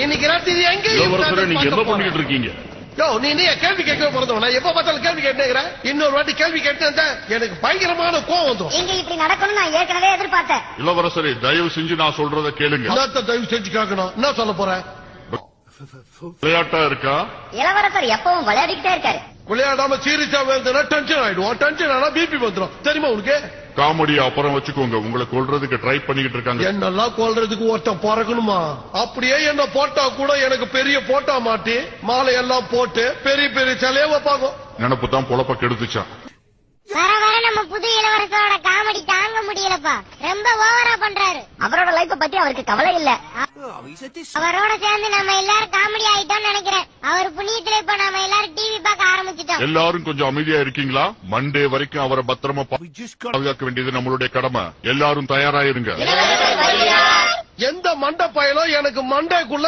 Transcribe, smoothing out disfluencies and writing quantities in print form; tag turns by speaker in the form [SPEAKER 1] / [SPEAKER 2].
[SPEAKER 1] இன்னைக்கு ராத்திரி எங்க
[SPEAKER 2] இளவரசரே நீங்க என்ன பண்ணிட்டு இருக்கீங்க?
[SPEAKER 1] யோ நீ கேள்வி கேட்க போறதவனா எப்ப பார்த்தாலும் கேள்வி கேட்டேங்கிற. இன்னொரு வாட்டி கேள்வி கேட்டா எனக்கு பயங்கரமான கோவம் வந்துடும்.
[SPEAKER 3] இங்க இப்படி நடக்கணும் நான் ஏற்கனவே எதிர்பார்த்தேன்.
[SPEAKER 2] இளவரசரே தயவு செஞ்சு நான் சொல்றத கேளுங்க.
[SPEAKER 1] என்னத்த தயவு செஞ்சு கேட்கணும்? என்ன சொல்ல போறேன்?
[SPEAKER 2] விளையாட்டா இருக்கா?
[SPEAKER 3] இளவரசர் எப்பவும் விளையாடிக்கிட்டே இருக்காரு.
[SPEAKER 1] விளையாடாம சீரியஸா வேணும்னா டென்ஷன் ஆயிடுவோம். டென்ஷன் ஆனா பிபி வந்துடும். தெரியுமா உனக்கு?
[SPEAKER 2] காமெடி அப்புறம் வச்சுக்கோங்க. உங்களை கொல்றதுக்கு ட்ரை பண்ணிக்கிட்டு இருக்காங்க.
[SPEAKER 1] என்னெல்லாம் கொல்றதுக்கு ஒருத்தன் பிறக்கணுமா? அப்படியே என்ன போட்டா கூட எனக்கு பெரிய போட்டா மாட்டி மாலை எல்லாம் போட்டு பெரிய பெரிய சிலைய வைப்பாங்க.
[SPEAKER 2] நினப்பு தான் பொழப்ப கெடுத்துச்சான்.
[SPEAKER 3] வர வர நம்ம புது இளவரசரோட காமெடி தாங்க முடியலப்பா. ரொம்ப ஓவரா பண்றாரு. அவரோட லைஃப் பத்தி அவருக்கு கவலை இல்ல. அவரோட சேர்ந்து நம்ம எல்லாரும் காமெடி ஆயிட்டோம்னு நினைக்கிறேன். அவர் புண்ணியத்துல இப்ப நம்ம எல்லாரும் டிவி பார்க்க ஆரம்பிச்சிட்டோம்.
[SPEAKER 2] எல்லாரும் கொஞ்சம் அமைதியா இருக்கீங்களா? மண்டே வரைக்கும் அவரை பத்திரமா பாதுகாக்க வேண்டியது நம்மளுடைய கடமை. எல்லாரும் தயாராயிருங்க.
[SPEAKER 1] எந்த மண்டை பயலும் எனக்கு மண்டைக்குள்ள